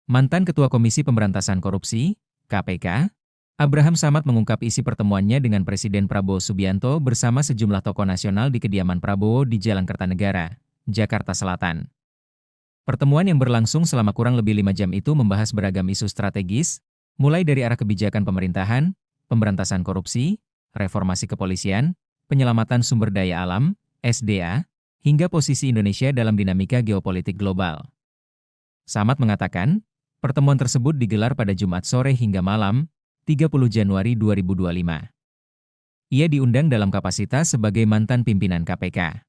Mantan Ketua Komisi Pemberantasan Korupsi, KPK, Abraham Samad mengungkap isi pertemuannya dengan Presiden Prabowo Subianto bersama sejumlah tokoh nasional di kediaman Prabowo di Jalan Kertanegara, Jakarta Selatan. Pertemuan yang berlangsung selama kurang lebih 5 jam itu membahas beragam isu strategis, mulai dari arah kebijakan pemerintahan, pemberantasan korupsi, reformasi kepolisian, penyelamatan sumber daya alam, SDA, hingga posisi Indonesia dalam dinamika geopolitik global. Samad mengatakan, pertemuan tersebut digelar pada Jumat sore hingga malam, 30 Januari 2025. Ia diundang dalam kapasitas sebagai mantan pimpinan KPK.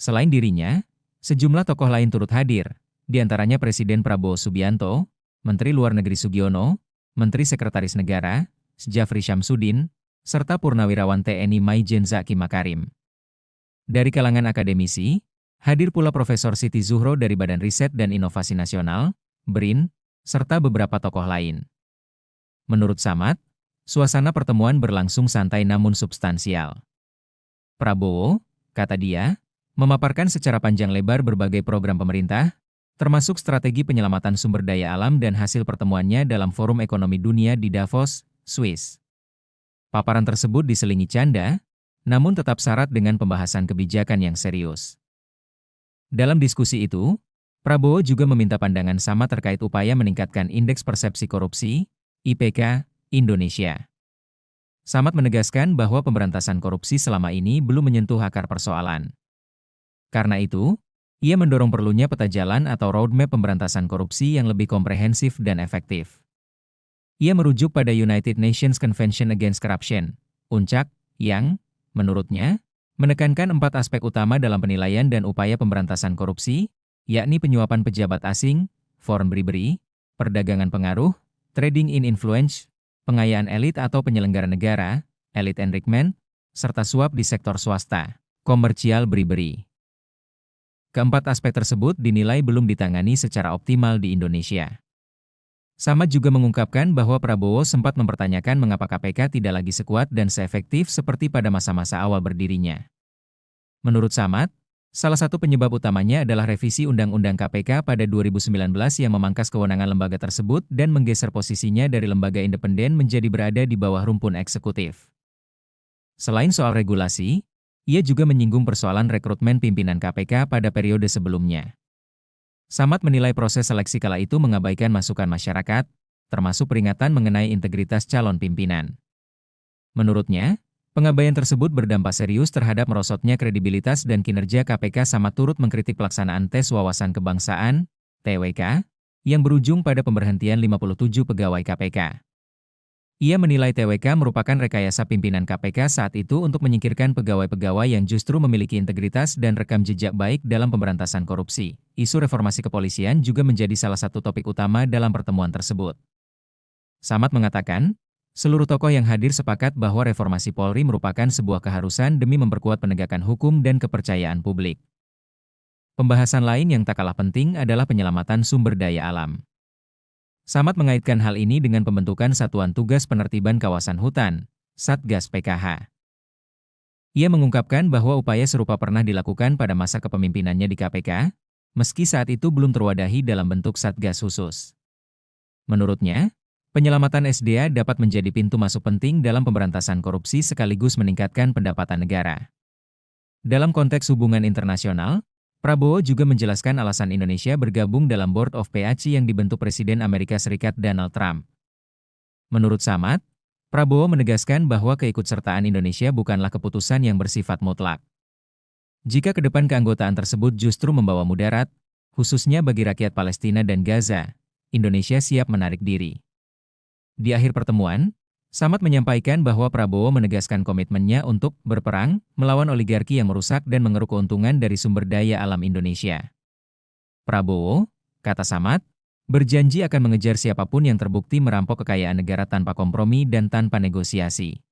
Selain dirinya, sejumlah tokoh lain turut hadir, di antaranya Presiden Prabowo Subianto, Menteri Luar Negeri Sugiono, Menteri Sekretaris Negara, Djafri Syamsuddin, serta Purnawirawan TNI Maijen Zaki Makarim. Dari kalangan akademisi, hadir pula Profesor Siti Zuhro dari Badan Riset dan Inovasi Nasional, BRIN, serta beberapa tokoh lain. Menurut Samad, suasana pertemuan berlangsung santai namun substansial. Prabowo, kata dia, memaparkan secara panjang lebar berbagai program pemerintah, termasuk strategi penyelamatan sumber daya alam dan hasil pertemuannya dalam Forum Ekonomi Dunia di Davos, Swiss. Paparan tersebut diselingi canda, namun tetap syarat dengan pembahasan kebijakan yang serius. Dalam diskusi itu, Prabowo juga meminta pandangan Samad terkait upaya meningkatkan Indeks Persepsi Korupsi, IPK, Indonesia. Samad menegaskan bahwa pemberantasan korupsi selama ini belum menyentuh akar persoalan. Karena itu, ia mendorong perlunya peta jalan atau roadmap pemberantasan korupsi yang lebih komprehensif dan efektif. Ia merujuk pada United Nations Convention Against Corruption, UNCAC, yang, menurutnya, menekankan 4 aspek utama dalam penilaian dan upaya pemberantasan korupsi, yakni penyuapan pejabat asing, foreign bribery, perdagangan pengaruh, trading in influence, pengayaan elit atau penyelenggara negara, elite enrichment, serta suap di sektor swasta, commercial bribery. Keempat aspek tersebut dinilai belum ditangani secara optimal di Indonesia. Samad juga mengungkapkan bahwa Prabowo sempat mempertanyakan mengapa KPK tidak lagi sekuat dan seefektif seperti pada masa-masa awal berdirinya. Menurut Samad, salah satu penyebab utamanya adalah revisi Undang-Undang KPK pada 2019 yang memangkas kewenangan lembaga tersebut dan menggeser posisinya dari lembaga independen menjadi berada di bawah rumpun eksekutif. Selain soal regulasi, ia juga menyinggung persoalan rekrutmen pimpinan KPK pada periode sebelumnya. Samad menilai proses seleksi kala itu mengabaikan masukan masyarakat, termasuk peringatan mengenai integritas calon pimpinan. Menurutnya, pengabaian tersebut berdampak serius terhadap merosotnya kredibilitas dan kinerja KPK. Samad turut mengkritik pelaksanaan tes wawasan kebangsaan, TWK, yang berujung pada pemberhentian 57 pegawai KPK. Ia menilai TWK merupakan rekayasa pimpinan KPK saat itu untuk menyingkirkan pegawai-pegawai yang justru memiliki integritas dan rekam jejak baik dalam pemberantasan korupsi. Isu reformasi kepolisian juga menjadi salah satu topik utama dalam pertemuan tersebut. Samad mengatakan, seluruh tokoh yang hadir sepakat bahwa reformasi Polri merupakan sebuah keharusan demi memperkuat penegakan hukum dan kepercayaan publik. Pembahasan lain yang tak kalah penting adalah penyelamatan sumber daya alam. Samad mengaitkan hal ini dengan pembentukan Satuan Tugas Penertiban Kawasan Hutan, Satgas PKH. Ia mengungkapkan bahwa upaya serupa pernah dilakukan pada masa kepemimpinannya di KPK, meski saat itu belum terwadahi dalam bentuk Satgas khusus. Menurutnya, penyelamatan SDA dapat menjadi pintu masuk penting dalam pemberantasan korupsi sekaligus meningkatkan pendapatan negara. Dalam konteks hubungan internasional, Prabowo juga menjelaskan alasan Indonesia bergabung dalam Board of PAC yang dibentuk Presiden Amerika Serikat Donald Trump. Menurut Samad, Prabowo menegaskan bahwa keikutsertaan Indonesia bukanlah keputusan yang bersifat mutlak. Jika ke depan keanggotaan tersebut justru membawa mudarat, khususnya bagi rakyat Palestina dan Gaza, Indonesia siap menarik diri. Di akhir pertemuan, Samad menyampaikan bahwa Prabowo menegaskan komitmennya untuk berperang melawan oligarki yang merusak dan mengeruk keuntungan dari sumber daya alam Indonesia. Prabowo, kata Samad, berjanji akan mengejar siapapun yang terbukti merampok kekayaan negara tanpa kompromi dan tanpa negosiasi.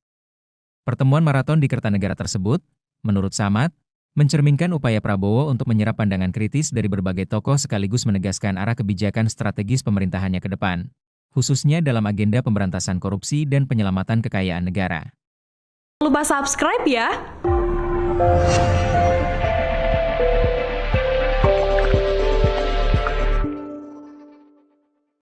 Pertemuan maraton di Kertanegara tersebut, menurut Samad, mencerminkan upaya Prabowo untuk menyerap pandangan kritis dari berbagai tokoh sekaligus menegaskan arah kebijakan strategis pemerintahannya ke depan, khususnya dalam agenda pemberantasan korupsi dan penyelamatan kekayaan negara. Jangan lupa subscribe ya!